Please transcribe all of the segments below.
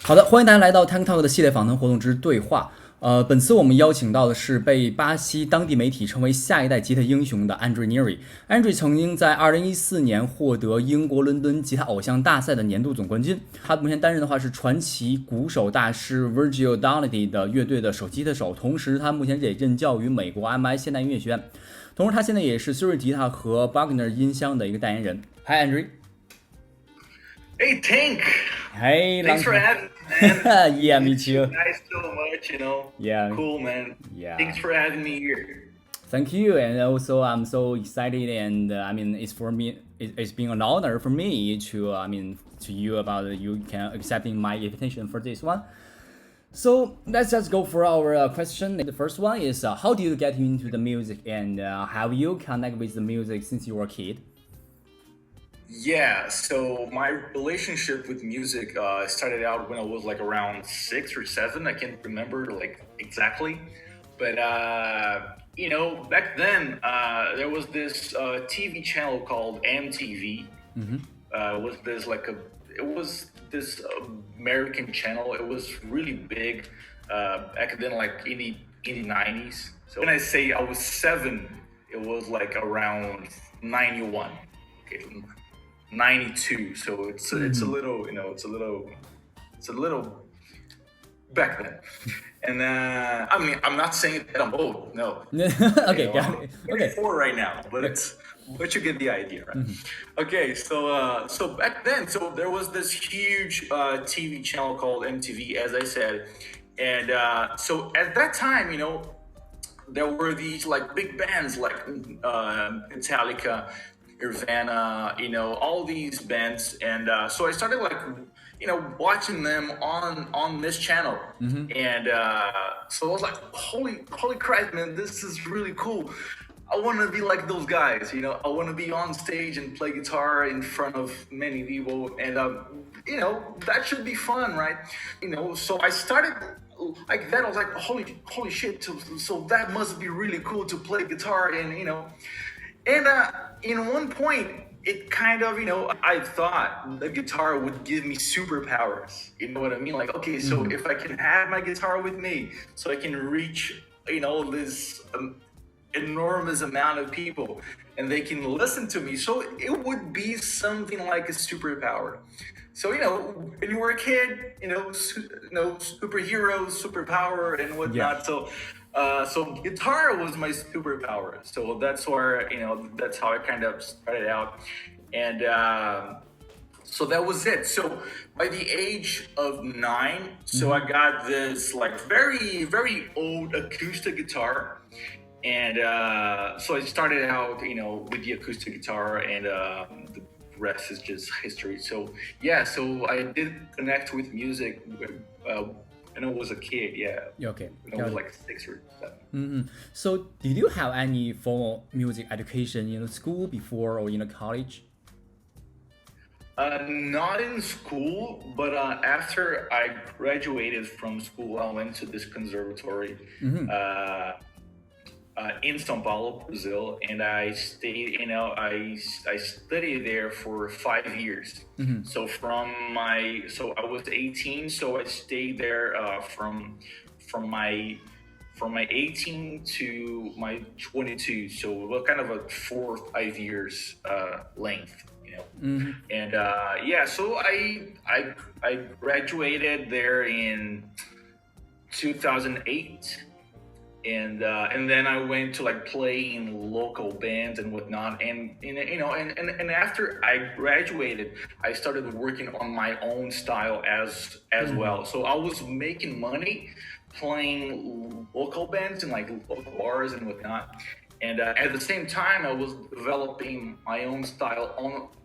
好的，欢迎大家来到 Tech Talk 的系列访谈活动之对话。本次我们邀请到的是被巴西当地媒体称为下一代吉他英雄的 Nieri。Nieri 曾经在2014年获得英国伦敦吉他偶像大赛的年度总冠军。他目前担任的话是传奇鼓手大师 Virgil Donati 的乐队的首席吉他手，同时他目前也任教于美国 MI 现代音乐学院。同时他现在也是 Suri 吉他和 Wagner 音箱的一个代言人。Hi Andrew。Hey Tank. Hey, thanks for having me, man. Yeah, me too. Nice so much, Yeah. Cool, man. Yeah. Thanks for having me here. Thank you, and also I'm so excited, and it's been an honor for me to you about you can accepting my invitation for this one. So let's just go for our question. The first one is how do you get into the music, and have you connected with the music since you were a kid? Yeah, so my relationship with music started out when I was like around 6 or 7. I can't remember like exactly, but back then there was this TV channel called MTV. It was this American channel. It was really big back then, like in the 90s. So when I say I was 7, it was like around 91. Okay. 92, so it's a little, it's a little back then. And I'm not saying that I'm old, no. Okay, got it. Okay. 4 right now, but you get the idea, right? Okay, so back then, so there was this huge TV channel called MTV, as I said, and so at that time, there were these like big bands like Metallica, Nirvana, all these bands, and so I started like, watching them on this channel, and so I was like, holy crap, man, this is really cool. I want to be like those guys, I want to be on stage and play guitar in front of many people, and that should be fun, right? So I started like that. I was like, holy shit, so that must be really cool to play guitar, and and in one point, it kind of, I thought the guitar would give me superpowers. You know what I mean? Like, okay, so if I can have my guitar with me, so I can reach, this enormous amount of people, and they can listen to me. So it would be something like a superpower. So, when you were a kid, superheroes, superpower, and whatnot. Yeah. So guitar was my superpower. So that's where, that's how I kind of started out. And so that was it. So by the age of 9, so I got this like very, very old acoustic guitar. And so I started out, with the acoustic guitar, and the rest is just history. So yeah, so I did connect with music when I was a kid, yeah. Okay. When I was like 6 or 7. So did you have any formal music education in school before or in college? Not in school, but after I graduated from school, I went to this conservatory in São Paulo, Brazil, and I stayed, I studied there for 5 years. So so I was 18, so I stayed there from my 18 to my 22. So it was kind of a 4 or 5 years length, And so I graduated there in 2008. And then I went to like play in local bands and whatnot, and after I graduated, I started working on my own style as well. So I was making money playing local bands and like local bars and whatnot, and at the same time I was developing my own style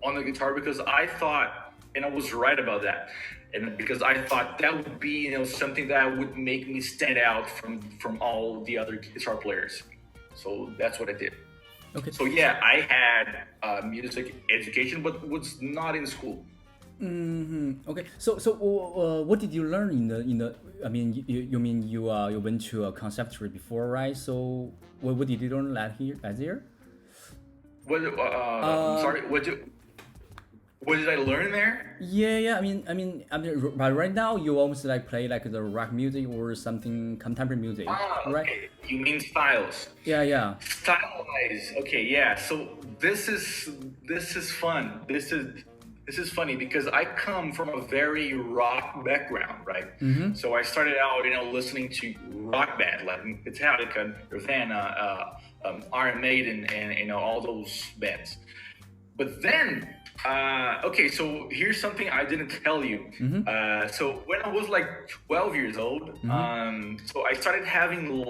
on the guitar, because I thought, and I was right about that. And because I thought that would be, something that would make me stand out from all the other guitar players. So that's what I did. Okay. So yeah, I had music education, but was not in school. Okay. So what did you learn in the? I mean, you went to a conservatory before, right? So what did you learn last year? Sorry, what did I learn there? Yeah. But right now you almost like play like the rock music or something contemporary music, right? Okay. You mean styles? Yeah. Style-wise, okay, yeah. So this is fun. This is funny because I come from a very rock background, right? So I started out, listening to rock bands like Metallica, Nirvana, Iron Maiden, and all those bands. But then, okay, so here's something I didn't tell you. So when I was like 12 years old, so I started having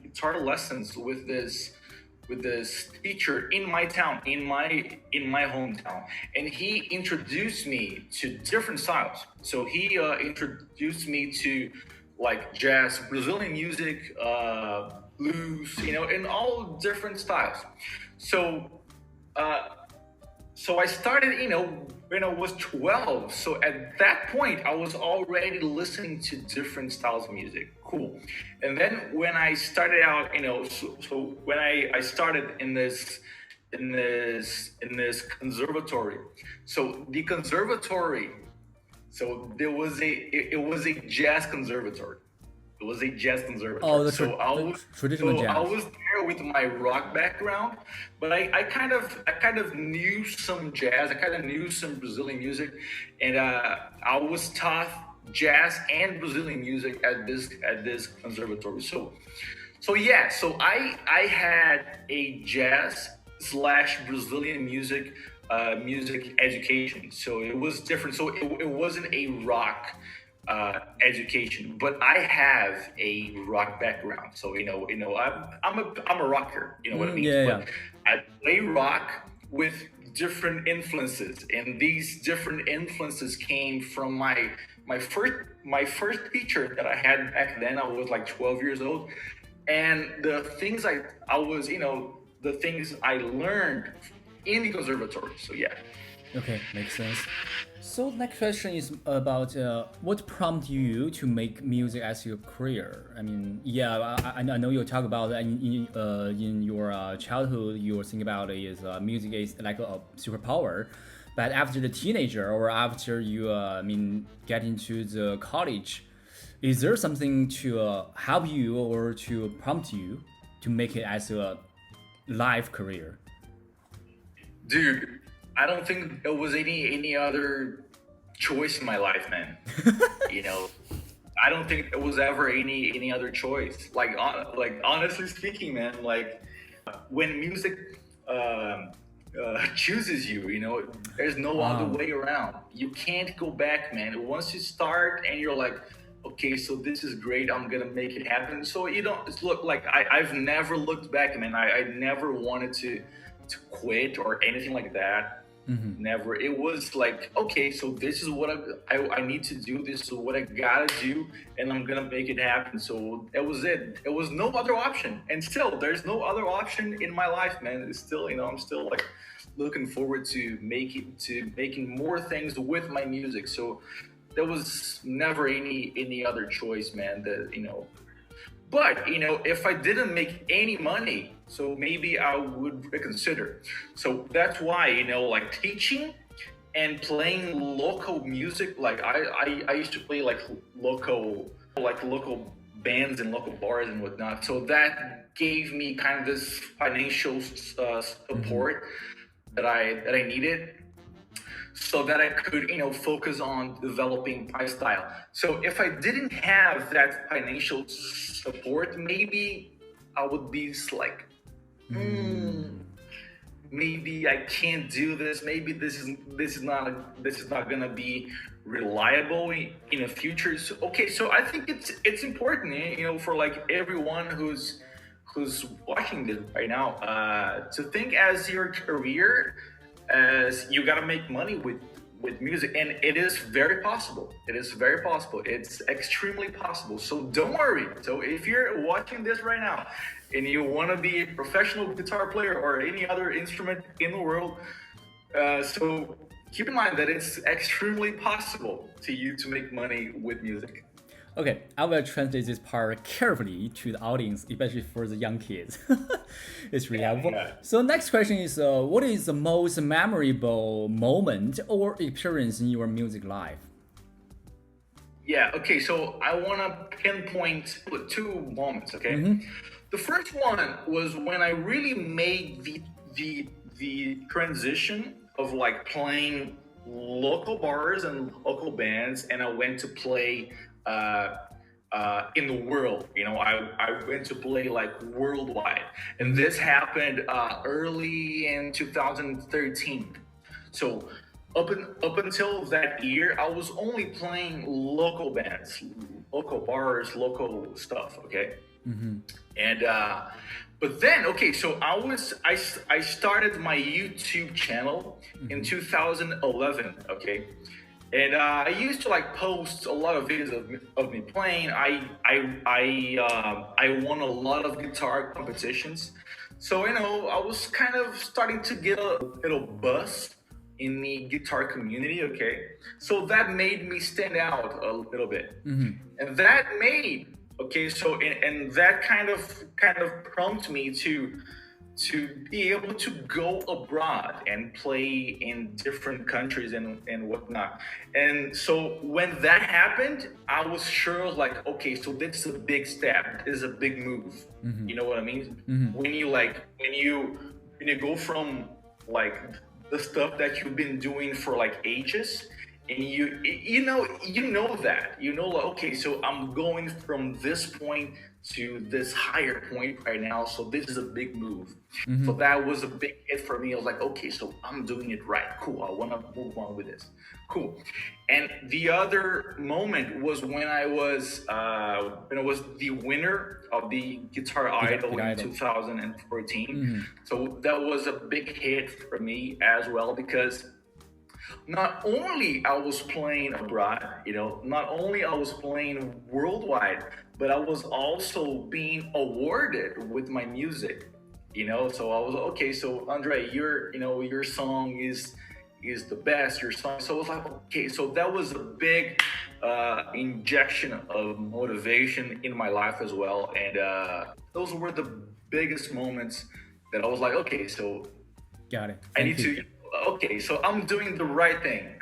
guitar lessons with this teacher in my town, in my hometown, and he introduced me to different styles. So he introduced me to like jazz, Brazilian music, blues, in all different styles. So I started, when I was 12. So at that point, I was already listening to different styles of music. Cool. And then when I started out, so when I started in this conservatory. So the conservatory, so it was a jazz conservatory. It was a jazz conservatory. Oh, traditional jazz. I was there with my rock background, but I kind of knew some jazz. I kind of knew some Brazilian music, and I was taught jazz and Brazilian music at this conservatory. So yeah. So I had a jazz / Brazilian music education. So it was different. So it wasn't a rock education, but I have a rock background, so I'm a rocker, what I mean. But I play rock with different influences, and these different influences came from my first teacher that I had back then. I was like 12 years old, and the things the things I learned in the conservatory. So yeah. Okay, makes sense. So the next question is about what prompted you to make music as your career? I mean, I know you talk about in your childhood you were thinking about is music is like a superpower, but after the teenager or after you get into the college, is there something to help you or to prompt you to make it as a life career? Dude, I don't think there was any other choice in my life, man. I don't think there was ever any other choice. Like honestly speaking, man, like when music chooses you, there's no other way around. You can't go back, man. Once you start and you're like, okay, so this is great, I'm gonna make it happen. So look, like I've never looked back, man. I never wanted to quit or anything like that. Never. It was like, okay, so this is what I need to do. This is what I gotta do, and I'm gonna make it happen. So that was it. It was no other option, and still, there's no other option in my life, man. It's still, I'm still like looking forward to making more things with my music. So there was never any other choice, man. But if I didn't make any money, so maybe I would reconsider. So that's why like teaching and playing local music. Like I used to play like local bands and local bars and whatnot. So that gave me kind of this financial support that I needed, so that I could, focus on developing my style. So if I didn't have that financial support, maybe I would be like, maybe I can't do this. Maybe this is not gonna be reliable in the future. So, okay, so I think it's important, for like everyone who's watching this right now, to think as your career, as you gotta make money with music, and it is very possible. It's extremely possible. So don't worry. So if you're watching this right now and you want to be a professional guitar player or any other instrument in the world, so keep in mind that it's extremely possible to make money with music. Okay, I will translate this part carefully to the audience, especially for the young kids. It's really helpful. Yeah. So next question is, what is the most memorable moment or experience in your music life? Yeah, okay, so I want to pinpoint two moments, okay? The first one was when I really made the transition of like playing local bars and local bands, and I went to play in the world. You know, I went to play like worldwide, and this happened early in 2013. So up until that year, I was only playing local bands, local bars, local stuff. Okay, and but then so I started my YouTube channel in 2011. Okay. And I used to like post a lot of videos of me playing. I won a lot of guitar competitions, so you know I was kind of starting to get a little buzz in the guitar community. Okay, so that made me stand out a little bit, and that made and that kind of prompted me to be able to go abroad and play in different countries and whatnot. And so when that happened, I was sure like, okay, so this is a big step. This is a big move. You know what I mean? When you go from like the stuff that you've been doing for like ages, and you know that like, okay, so I'm going from this point to this higher point right now, so this is a big move. So that was a big hit for me. I was like, okay, so I'm doing it right. Cool, I want to move on with this. Cool. And the other moment was when I was the winner of the Guitar Idol in 2014. So that was a big hit for me as well, because not only I was playing abroad, not only I was playing worldwide, but I was also being awarded with my music, so I was okay. So Andre, your song is the best. Your song. So I was like, okay. So that was a big injection of motivation in my life as well, and those were the biggest moments that I was like, okay, so got it. I need to. Okay, so I'm doing the right thing,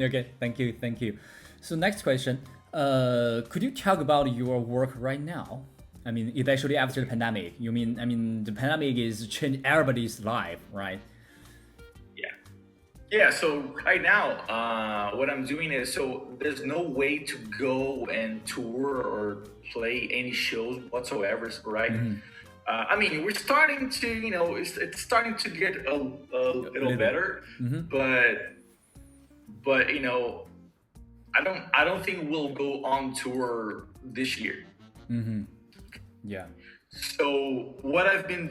Okay, thank you. So next question, could you talk about your work right now? I mean, especially after the pandemic. The pandemic is changing everybody's life, right? Yeah, so right now, what I'm doing is, so there's no way to go and tour or play any shows whatsoever, right? We're starting to, it's starting to get a little better, but I don't think we'll go on tour this year. Yeah. So what I've been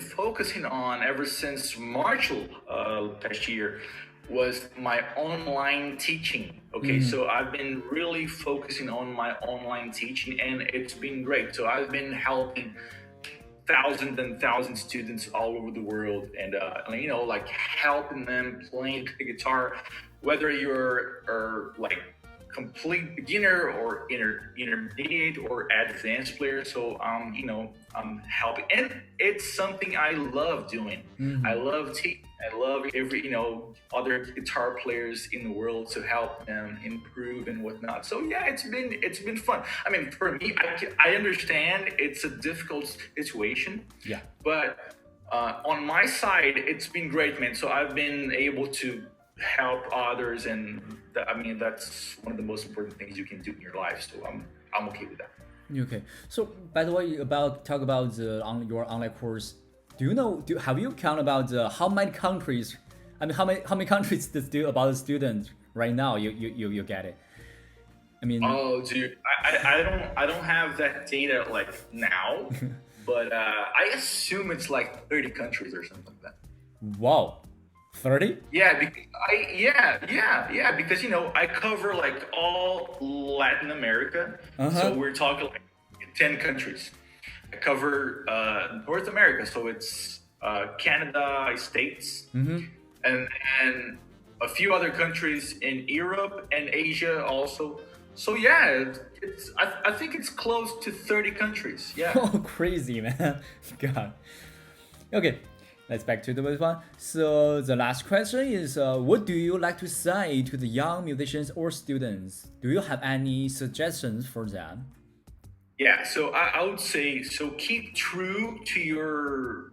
focusing on ever since March last year was my online teaching. Okay, so I've been really focusing on my online teaching, and it's been great. So I've been helping thousands and thousands of students all over the world, and like helping them playing the guitar, whether you're like complete beginner or intermediate or advanced player. So I'm helping, and it's something I love doing. I love teaching. I love every other guitar players in the world to help them improve and whatnot. So yeah, it's been fun. I mean, for me, I understand it's a difficult situation. Yeah. But on my side, it's been great, man. So I've been able to help others, and that's one of the most important things you can do in your life. So I'm okay with that. Okay. So by the way, talk about your online course. Have you count about how many countries? How many countries about the students right now? You get it. Oh, dude, I don't have that data like now, but I assume it's like 30 countries or something like that. Wow. 30? Yeah, because because I cover like all Latin America, so we're talking like 10 countries. I cover North America, so it's Canada, States, and a few other countries in Europe and Asia also. So yeah, I think it's close to 30 countries. Yeah. Oh, crazy, man. God. Okay, let's back to the first one. So the last question is, what do you like to say to the young musicians or students? Do you have any suggestions for them? Yeah, so I would say, so keep true to your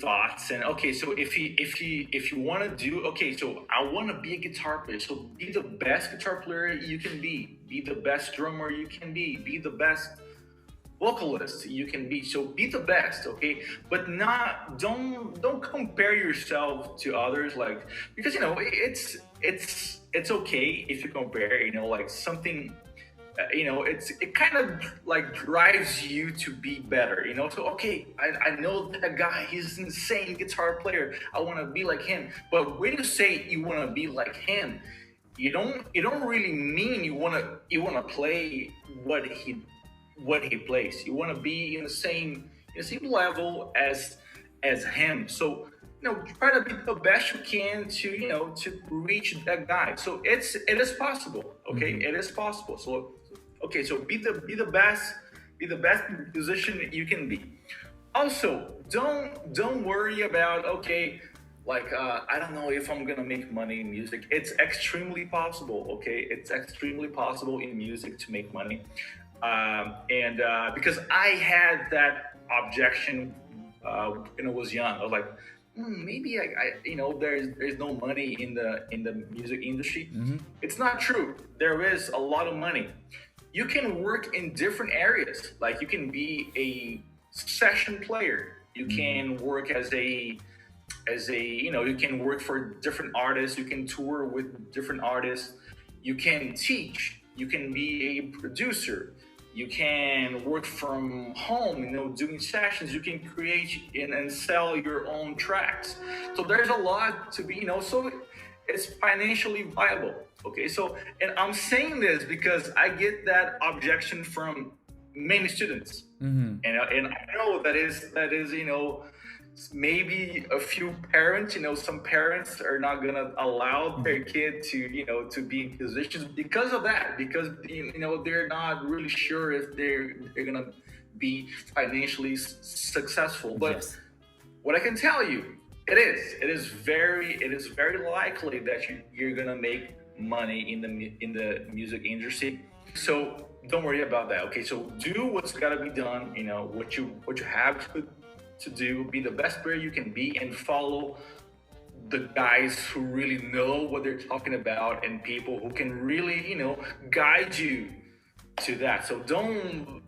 thoughts. And okay, so if you want to do, okay, so I want to be a guitar player, so be the best guitar player you can be the best drummer you can be the best vocalist you can be. So be the best, okay? But don't compare yourself to others, like, because it's okay if you compare, like something. It kind of like drives you to be better, so okay, I know that guy, he's an insane guitar player, I want to be like him. But when you say you want to be like him, you don't really mean you want to play what he plays. You want to be in the same level as him. So try to be the best you can to reach that guy. So it is possible, okay? It is possible. So okay, so be the best musician you can be. Also, don't worry about, okay, like I don't know if I'm gonna make money in music. It's extremely possible, okay? It's extremely possible in music to make money. Because I had that objection when I was young. I was like, maybe there's no money in the music industry. It's not true. There is a lot of money. You can work in different areas. Like you can be a session player. You can work as a you can work for different artists. You can tour with different artists. You can teach. You can be a producer. You can work from home, doing sessions. You can create and sell your own tracks. So there's a lot to be, so it's financially viable. Okay, so, and I'm saying this because I get that objection from many students. And I know that is, maybe a few parents, some parents are not gonna allow their kid to be musicians because of that, because they're not really sure if they're gonna be financially successful. But yes, what I can tell you, it is very likely that you're gonna make money in the music industry. So don't worry about that. Okay, so do what's gotta be done. What you have to do, be the best player you can be, and follow the guys who really know what they're talking about, and people who can really guide you to that. So don't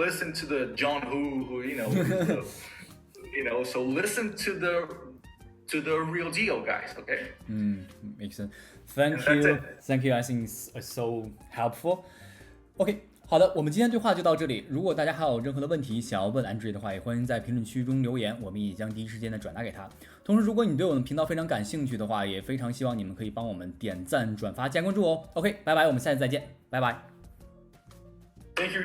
listen to the John who so listen to the real deal, guys. Okay. Makes sense. Thank you. I think it's so helpful. Okay. 好的，我们今天对话就到这里。如果大家还有任何的问题想要问 Andre 的话，也欢迎在评论区中留言，我们也将第一时间的转达给他。同时，如果你对我们频道非常感兴趣的话，也非常希望你们可以帮我们点赞、转发、加关注哦。OK， 拜拜，我们下次再见，拜拜。Thank you.